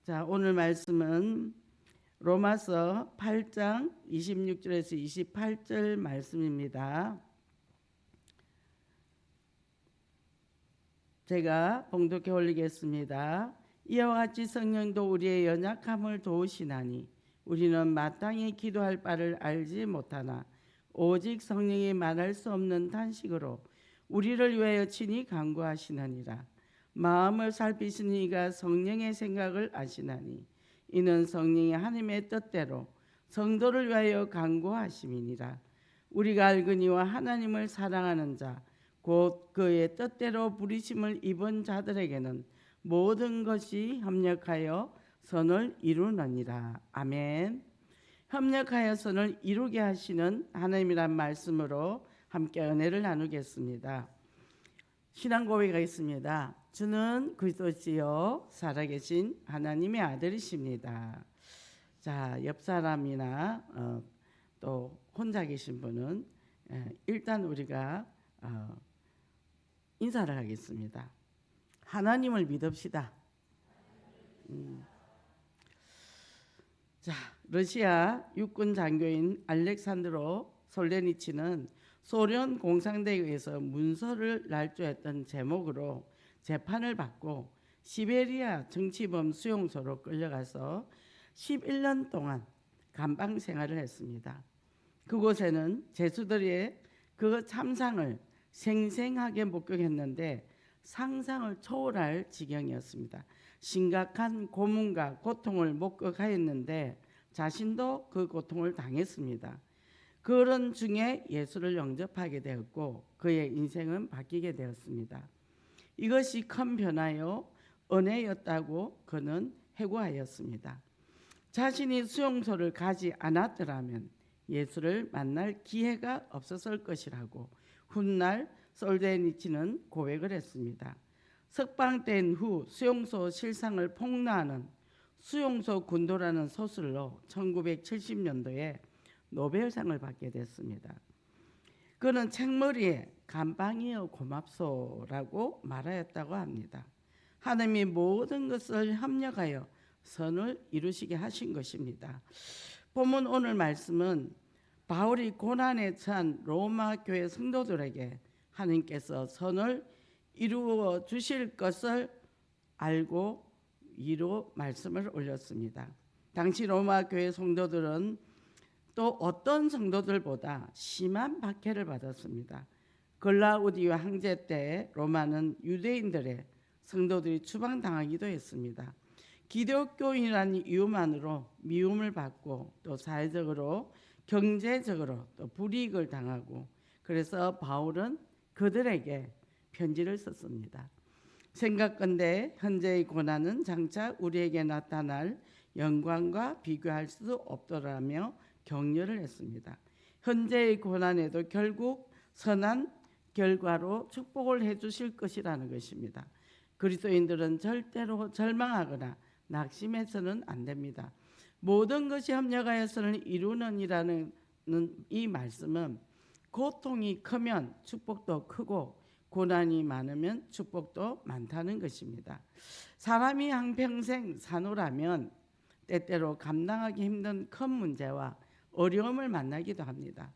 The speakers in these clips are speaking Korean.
자, 오늘 말씀은 로마서 8장 26절에서 28절 말씀입니다. 제가 봉독해 올리겠습니다. 이와 같이 성령도 우리의 연약함을 도우시나니 우리는 마땅히 기도할 바를 알지 못하나 오직 성령이 말할 수 없는 탄식으로 우리를 위하여 친히 간구하시느니라. 마음을 살피시는 이가 성령의 생각을 아시나니 이는 성령이 하나님의 뜻대로 성도를 위하여 간구하심이니라. 우리가 알거니와 하나님을 사랑하는 자 곧 그의 뜻대로 부르심을 입은 자들에게는 모든 것이 협력하여 선을 이루느니라. 아멘. 협력하여 선을 이루게 하시는 하나님이란 말씀으로 함께 은혜를 나누겠습니다. 신앙 고백가 있습니다. 주는 그리스도시요 살아계신 하나님의 아들이십니다. 자, 옆 사람이나 또 혼자 계신 분은 일단 우리가 인사를 하겠습니다. 하나님을 믿읍시다. 자, 러시아 육군 장교인 알렉산드로 솔레니치는 소련 공산대에 의해서 문서를 날조했던 제목으로 재판을 받고 시베리아 정치범 수용소로 끌려가서 11년 동안 감방 생활을 했습니다. 그곳에는 죄수들의 그 참상을 생생하게 목격했는데 상상을 초월할 지경이었습니다. 심각한 고문과 고통을 목격하였는데 자신도 그 고통을 당했습니다. 그런 중에 예수를 영접하게 되었고 그의 인생은 바뀌게 되었습니다. 이것이 큰 변화요 은혜였다고 그는 회고하였습니다. 자신이 수용소를 가지 않았더라면 예수를 만날 기회가 없었을 것이라고 훗날 솔제니치는 고백을 했습니다. 석방된 후 수용소 실상을 폭로하는 수용소 군도라는 소설로 1970년도에 노벨상을 받게 됐습니다. 그는 책머리에 감방이여 고맙소라고 말하였다고 합니다. 하나님이 모든 것을 협력하여 선을 이루시게 하신 것입니다. 본문 오늘 말씀은 바울이 고난에 처한 로마 교회 성도들에게 하나님께서 선을 이루어 주실 것을 알고 이로 말씀을 올렸습니다. 당시 로마 교회 성도들은 또 어떤 성도들보다 심한 박해를 받았습니다. 글라우디오 황제 때 로마는 유대인들의 성도들이 추방당하기도 했습니다. 기독교인이라는 이유만으로 미움을 받고 또 사회적으로 경제적으로 또 불이익을 당하고 그래서 바울은 그들에게 편지를 썼습니다. 생각건대 현재의 고난은 장차 우리에게 나타날 영광과 비교할 수 없더라며 격려를 했습니다. 현재의 고난에도 결국 선한 결과로 축복을 해주실 것이라는 것입니다. 그리스도인들은 절대로 절망하거나 낙심해서는 안 됩니다. 모든 것이 협력하여 선을 이루느니라는 이 말씀은 고통이 크면 축복도 크고 고난이 많으면 축복도 많다는 것입니다. 사람이 한평생 사노라면 때때로 감당하기 힘든 큰 문제와 어려움을 만나기도 합니다.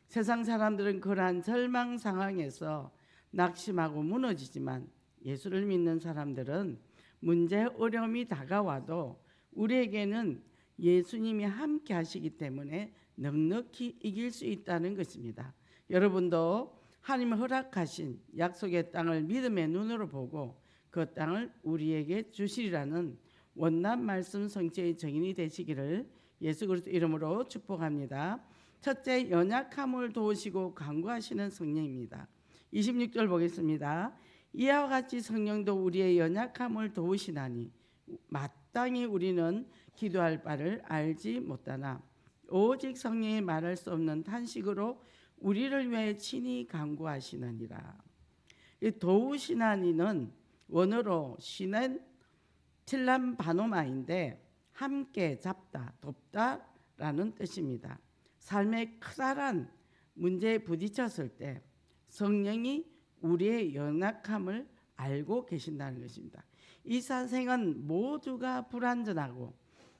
세상 사람들은 그러한 절망 상황에서 낙심하고 무너지지만 예수를 믿는 사람들은 문제 어려움이 다가와도 우리에게는 예수님이 함께 하시기 때문에 넉넉히 이길 수 있다는 것입니다. 여러분도 하나님 허락하신 약속의 땅을 믿음의 눈으로 보고 그 땅을 우리에게 주시리라는 원난 말씀 성취의 증인이 되시기를 예수 그리스도 이름으로 축복합니다. 첫째, 연약함을 도우시고 간구하시는 성령입니다. 26절 보겠습니다. 이와 같이 성령도 우리의 연약함을 도우시나니 마땅히 우리는 기도할 바를 알지 못하나 오직 성령이 말할 수 없는 탄식으로 우리를 위해 친히 간구하시느니라. 이 도우시나니는 원어로 시넨 틸람바노마인데 함께 잡다, 돕다라는 뜻입니다. 삶의 커다란 문제에 부딪혔을 때 성령이 우리의 연약함을 알고 계신다는 것입니다. 이 사생은 모두가 불완전하고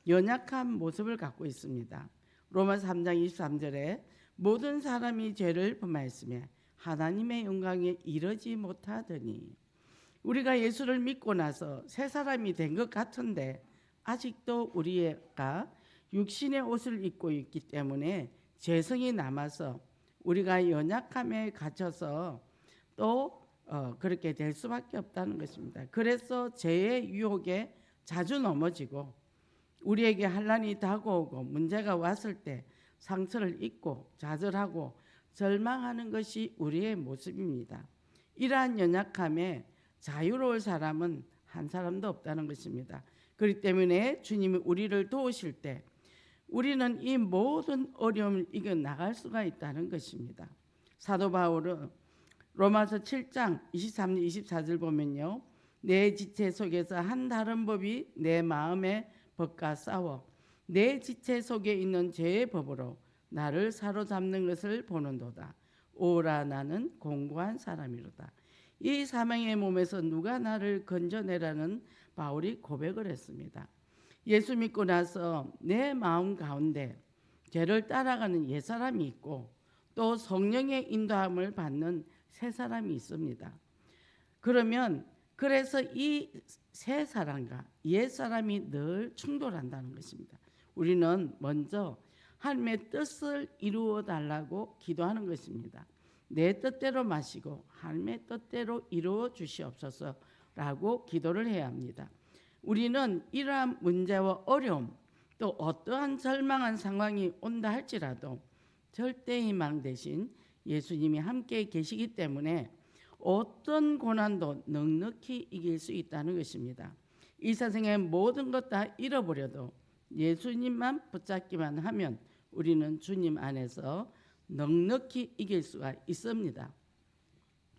연약한 모습을 갖고 있습니다. 로마서 3장 23절에 모든 사람이 죄를 범하였으며 하나님의 영광에 이르지 못하더니, 우리가 예수를 믿고 나서 새 사람이 된 것 같은데 아직도 우리가 육신의 옷을 입고 있기 때문에 죄성이 남아서 우리가 연약함에 갇혀서 또 그렇게 될 수밖에 없다는 것입니다. 그래서 죄의 유혹에 자주 넘어지고 우리에게 환난이 다가오고 문제가 왔을 때 상처를 입고 좌절하고 절망하는 것이 우리의 모습입니다. 이러한 연약함에 자유로울 사람은 한 사람도 없다는 것입니다. 그렇기 때문에 주님이 우리를 도우실 때 우리는 이 모든 어려움을 이겨나갈 수가 있다는 것입니다. 사도 바울은 로마서 7장 23, 24절 보면요, 내 지체 속에서 한 다른 법이 내 마음의 법과 싸워 내 지체 속에 있는 죄의 법으로 나를 사로잡는 것을 보는도다. 오라 나는 공고한 사람이로다. 이 사망의 몸에서 누가 나를 건져내라는 바울이 고백을 했습니다. 예수 믿고 나서 내 마음 가운데 죄를 따라가는 옛사람이 있고 또 성령의 인도함을 받는 새 사람이 있습니다. 그래서 이 새 사람과 옛 사람이 늘 충돌한다는 것입니다. 우리는 먼저 하나님의 뜻을 이루어 달라고 기도하는 것입니다. 내 뜻대로 마시고 하나님의 뜻대로 이루어 주시옵소서라고 기도를 해야 합니다. 우리는 이러한 문제와 어려움 또 어떠한 절망한 상황이 온다 할지라도 절대 희망 대신 예수님이 함께 계시기 때문에 어떤 고난도 넉넉히 이길 수 있다는 것입니다. 이 세상의 모든 것 다 잃어버려도 예수님만 붙잡기만 하면 우리는 주님 안에서 넉넉히 이길 수가 있습니다.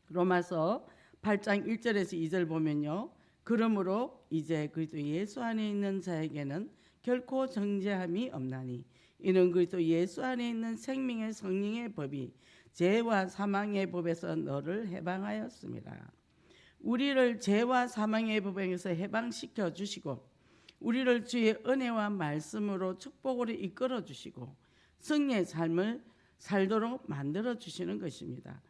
로마서 8장 1절에서 2절 보면요, 그러므로 이제 그리스도 예수 안에 있는 자에게는 결코 정죄함이 없나니 이는 그리스도 예수 안에 있는 생명의 성령의 법이 죄와 사망의 법에서 너를 해방하였습니다. 우리를 죄와 사망의 법에서 해방시켜 주시고 우리를 주의 은혜와 말씀으로 축복으로 이끌어 주시고 승리의 삶을 살도록 만들어 주시는 것입니다.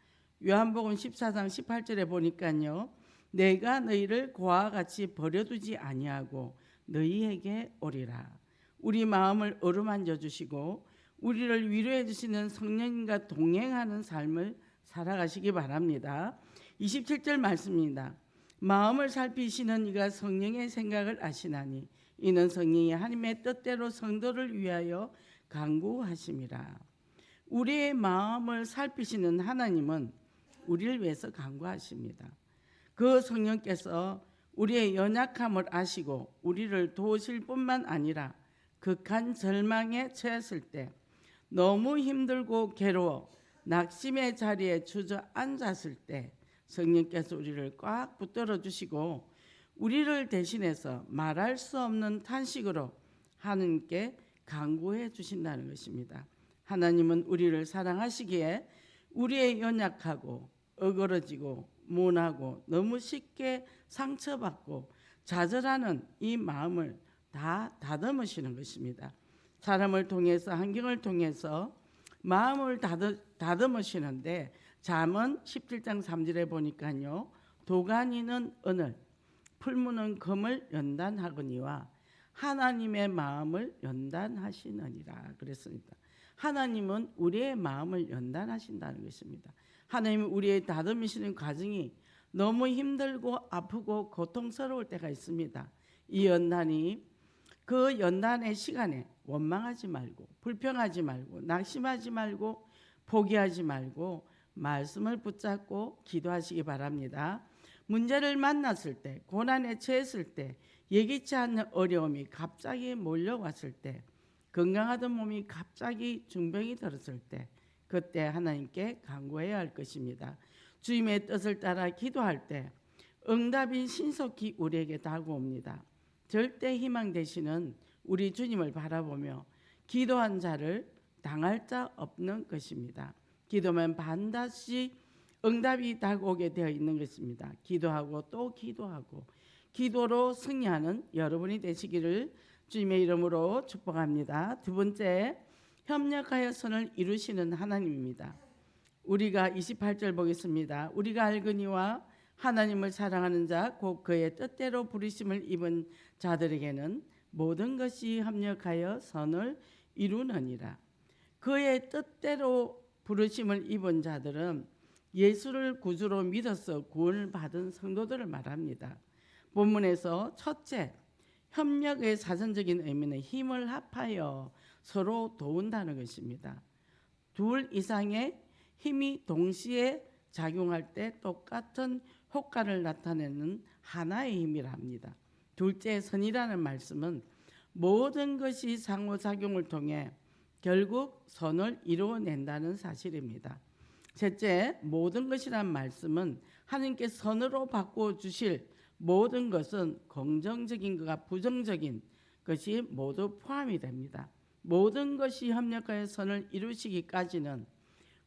요한복음 14장 18절에 보니까요, 내가 너희를 고와 같이 버려두지 아니하고 너희에게 오리라. 우리 마음을 어루만져 주시고 우리를 위로해 주시는 성령님과 동행하는 삶을 살아가시기 바랍니다. 27절 말씀입니다. 마음을 살피시는 이가 성령의 생각을 아시나니 이는 성령이 하나님의 뜻대로 성도를 위하여 간구하심이라. 우리의 마음을 살피시는 하나님은 우리를 위해서 간구하십니다. 그 성령께서 우리의 연약함을 아시고 우리를 도우실 뿐만 아니라 극한 절망에 처했을 때 너무 힘들고 괴로워 낙심의 자리에 주저앉았을 때 성령께서 우리를 꽉 붙들어 주시고 우리를 대신해서 말할 수 없는 탄식으로 하나님께 간구해 주신다는 것입니다. 하나님은 우리를 사랑하시기에 우리의 연약하고 어그러지고 모나고 너무 쉽게 상처받고 좌절하는 이 마음을 다 다듬으시는 것입니다. 사람을 통해서 환경을 통해서 마음을 다듬으시는데 잠언 17장 3절에 보니까요, 도가니는 은을 풀무는 금을 연단하거니와 하나님의 마음을 연단하시느니라 그랬습니다. 하나님은 우리의 마음을 연단하신다는 것입니다. 하나님은 우리의 다듬으시는 과정이 너무 힘들고 아프고 고통스러울 때가 있습니다. 이 연단이 그 연단의 시간에 원망하지 말고 불평하지 말고 낙심하지 말고 포기하지 말고 말씀을 붙잡고 기도하시기 바랍니다. 문제를 만났을 때, 고난에 처했을 때, 예기치 않는 어려움이 갑자기 몰려왔을 때, 건강하던 몸이 갑자기 중병이 들었을 때, 그때 하나님께 간구해야 할 것입니다. 주님의 뜻을 따라 기도할 때 응답이 신속히 우리에게 다가옵니다. 절대 희망 되시는 우리 주님을 바라보며 기도한 자를 당할 자 없는 것입니다. 기도면 반드시 응답이 다가오게 되어 있는 것입니다. 기도하고 또 기도하고 기도로 승리하는 여러분이 되시기를 주님의 이름으로 축복합니다. 두 번째, 협력하여 선을 이루시는 하나님입니다. 우리가 28절 보겠습니다. 우리가 알거니와 하나님을 사랑하는 자 곧 그의 뜻대로 부르심을 입은 자들에게는 모든 것이 협력하여 선을 이루느니라. 그의 뜻대로 부르심을 입은 자들은 예수를 구주로 믿어서 구원을 받은 성도들을 말합니다. 본문에서 첫째, 협력의 사전적인 의미는 힘을 합하여 서로 도운다는 것입니다. 둘 이상의 힘이 동시에 작용할 때 똑같은 효과를 나타내는 하나의 힘이라 합니다. 둘째, 선이라는 말씀은 모든 것이 상호작용을 통해 결국 선을 이루어낸다는 사실입니다. 셋째, 모든 것이란 말씀은 하나님께 선으로 바꾸어 주실 모든 것은 긍정적인 것과 부정적인 것이 모두 포함이 됩니다. 모든 것이 협력하여 선을 이루시기까지는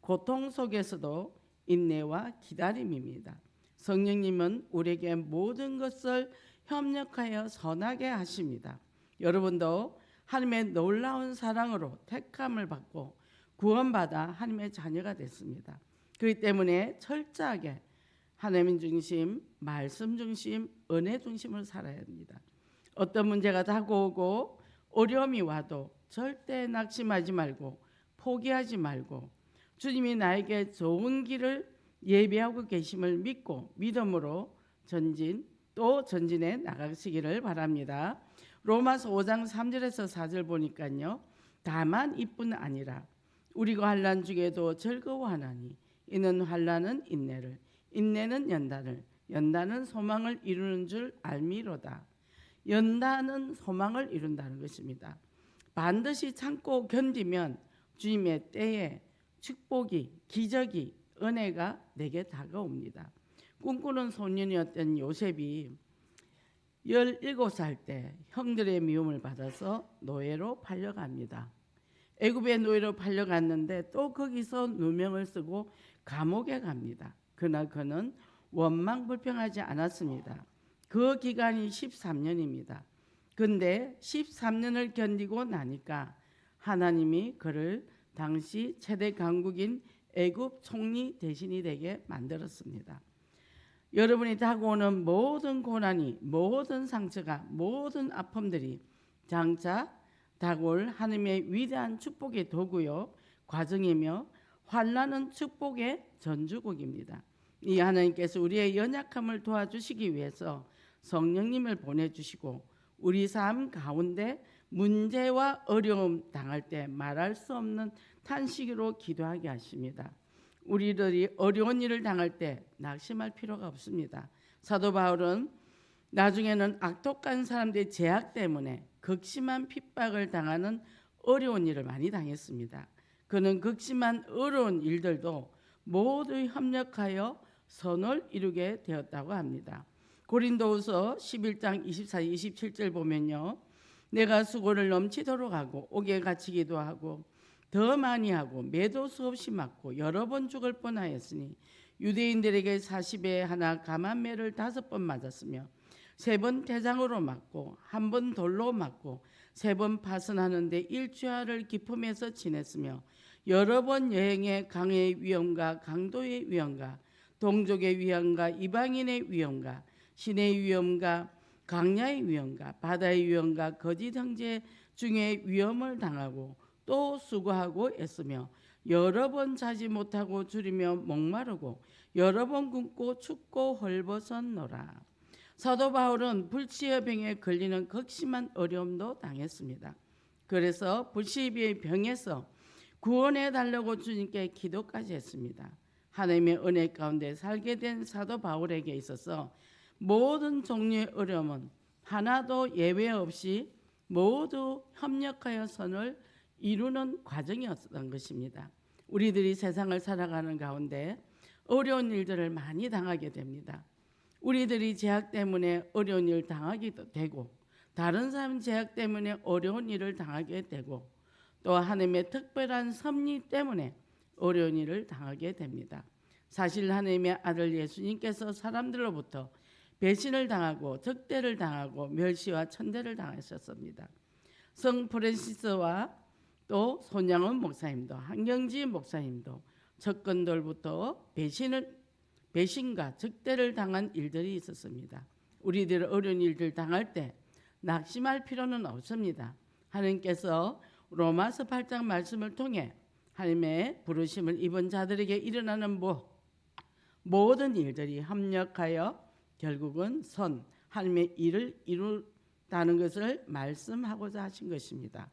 고통 속에서도 인내와 기다림입니다. 성령님은 우리에게 모든 것을 협력하여 선하게 하십니다. 여러분도 하나님의 놀라운 사랑으로 택함을 받고 구원받아 하나님의 자녀가 됐습니다. 그렇기 때문에 철저하게 하나님 중심, 말씀 중심, 은혜 중심으로 살아야 합니다. 어떤 문제가 다가오고 어려움이 와도 절대 낙심하지 말고 포기하지 말고 주님이 나에게 좋은 길을 예비하고 계심을 믿고 믿음으로 전진해 나가시기를 바랍니다. 로마서 5장 3절에서 4절 보니까요. 다만 이뿐 아니라 우리가 환난 중에도 즐거워하나니 이는 환난은 인내를, 인내는 연단을, 연단은 소망을 이루는 줄 알미로다. 연단은 소망을 이룬다는 것입니다. 반드시 참고 견디면 주님의 때에 축복이, 기적이, 은혜가 내게 다가옵니다. 꿈꾸는 소년이었던 요셉이 17살 때 형들의 미움을 받아서 노예로 팔려갑니다. 애굽의 노예로 팔려갔는데 또 거기서 누명을 쓰고 감옥에 갑니다. 그러나 그는 원망불평하지 않았습니다. 그 기간이 13년입니다. 근데 13년을 견디고 나니까 하나님이 그를 당시 최대 강국인 애굽 총리 대신이 되게 만들었습니다. 여러분이 다가오는 모든 고난이, 모든 상처가, 모든 아픔들이 장차 다가올 하나님의 위대한 축복의 도구요 과정이며 환난은 축복의 전주곡입니다. 이 하나님께서 우리의 연약함을 도와주시기 위해서 성령님을 보내주시고 우리 삶 가운데 문제와 어려움 당할 때 말할 수 없는 탄식으로 기도하게 하십니다. 우리들이 어려운 일을 당할 때 낙심할 필요가 없습니다. 사도 바울은 나중에는 악독한 사람들의 제약 때문에 극심한 핍박을 당하는 어려운 일을 많이 당했습니다. 그는 극심한 어려운 일들도 모두 협력하여 선을 이루게 되었다고 합니다. 고린도후서 11장 24, 27절 보면요. 내가 수고를 넘치도록 하고 옥에 갇히기도 하고 더 많이 하고 매도 수없이 맞고 여러 번 죽을 뻔하였으니 유대인들에게 40에 하나 감한 매를 5번 맞았으며 3번 대장으로 맞고 1번 돌로 맞고 3번 파선하는데 일주일을 기품에서 지냈으며 여러 번 여행에 강의 위험과 강도의 위험과 동족의 위험과 이방인의 위험과 신의 위험과 강야의 위험과 바다의 위험과 거짓 형제 중에 위험을 당하고 또 수고하고 애쓰며 여러 번 자지 못하고 줄이며 목마르고 여러 번 굶고 춥고 헐벗었노라. 사도 바울은 불치의 병에 걸리는 극심한 어려움도 당했습니다. 그래서 불치의 병에서 구원해 달라고 주님께 기도까지 했습니다. 하나님의 은혜 가운데 살게 된 사도 바울에게 있어서 모든 종류의 어려움은 하나도 예외 없이 모두 협력하여 선을 이루는 과정이었던 것입니다. 우리들이 세상을 살아가는 가운데 어려운 일들을 많이 당하게 됩니다. 우리들이 제약 때문에 어려운 일을 당하기도 되고 다른 사람 제약 때문에 어려운 일을 당하게 되고 또 하나님의 특별한 섭리 때문에 어려운 일을 당하게 됩니다. 사실 하나님의 아들 예수님께서 사람들로부터 배신을 당하고 적대를 당하고 멸시와 천대를 당하셨습니다. 성 프란시스와 또 손양원 목사님도 한경지 목사님도 접근들부터 배신과 적대를 당한 일들이 있었습니다. 우리들 어려운 일들 당할 때 낙심할 필요는 없습니다. 하나님께서 로마서 8장 말씀을 통해 하나님의 부르심을 입은 자들에게 일어나는 모든 일들이 합력하여 결국은 하나님의 일을 이루다는 것을 말씀하고자 하신 것입니다.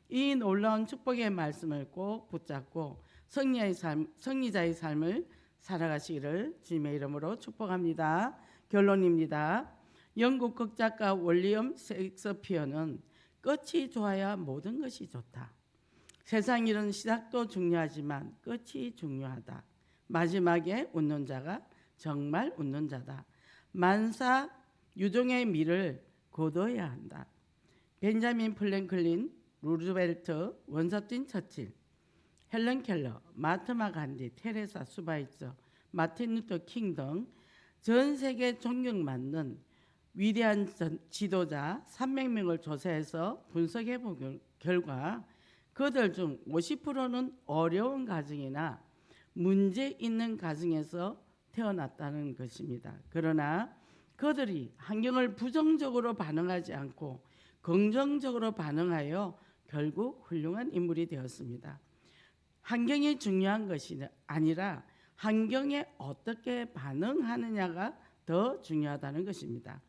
이 놀라운 축복의 말씀을 꼭 붙잡고 승리자의 삶을 살아가시기를 주님의 이름으로 축복합니다. 결론입니다. 영국 극작가 윌리엄 셰익스피어는 끝이 좋아야 모든 것이 좋다. 세상 일은 시작도 중요하지만 끝이 중요하다. 마지막에 웃는 자가 정말 웃는 자다. 만사 유종의 미를 거둬야 한다. 벤자민 프랭클린, 루즈벨트, 원서틴 처칠, 헬런 켈러, 마트마 간디, 테레사 수바이처, 마틴 루터 킹 등 전 세계 존경받는 위대한 지도자 300명을 조사해서 분석해 본 결과 그들 중 50%는 어려운 가정이나 문제 있는 가정에서 태어났다는 것입니다. 그러나 그들이 환경을 부정적으로 반응하지 않고 긍정적으로 반응하여 결국 훌륭한 인물이 되었습니다. 환경이 중요한 것이 아니라 환경에 어떻게 반응하느냐가 더 중요하다는 것입니다.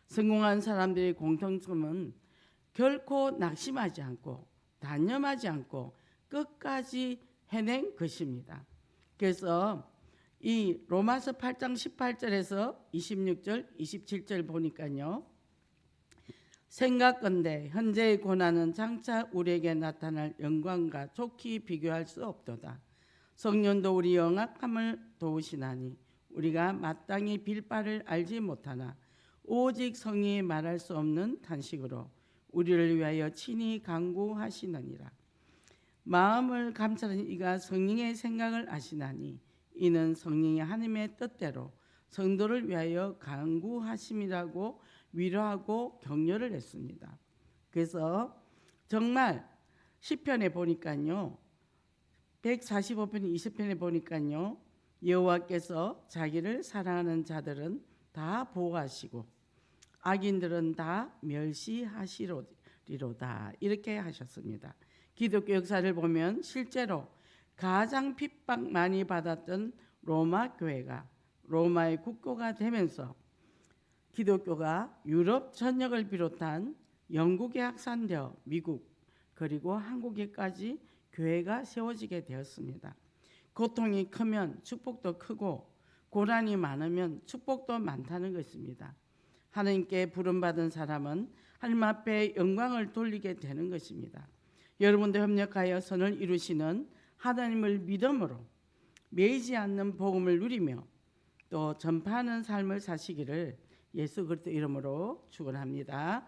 성공한 사람들의 공통점은 결코 낙심하지 않고 단념하지 않고 끝까지 해낸 것입니다. 그래서 이 로마서 8장 18절에서 26절, 27절 보니까요. 생각건대 현재의 고난은 장차 우리에게 나타날 영광과 좋게 비교할 수 없도다. 성령도 우리 영악함을 도우시나니 우리가 마땅히 빌 바를 알지 못하나 오직 성령이 말할 수 없는 탄식으로 우리를 위하여 친히 간구하시느니라. 마음을 감찰하는 이가 성령의 생각을 아시나니 이는 성령이 하나님의 뜻대로 성도를 위하여 간구하심이라고 위로하고 격려를 했습니다. 그래서 정말 시편에 보니까요. 145편 20편에 보니까요. 여호와께서 자기를 사랑하는 자들은 다 보호하시고 악인들은 다 멸시하시리로다. 이렇게 하셨습니다. 기독교 역사를 보면 실제로 가장 핍박 많이 받았던 로마 교회가 로마의 국교가 되면서 기독교가 유럽 전역을 비롯한 영국에 확산되어 미국 그리고 한국에까지 교회가 세워지게 되었습니다. 고통이 크면 축복도 크고 고난이 많으면 축복도 많다는 것입니다. 하나님께 부름받은 사람은 하나님 앞에 영광을 돌리게 되는 것입니다. 여러분도 협력하여 선을 이루시는 하나님을 믿음으로 매이지 않는 복음을 누리며 또 전파하는 삶을 사시기를 예수 그리스도 이름으로 축원합니다.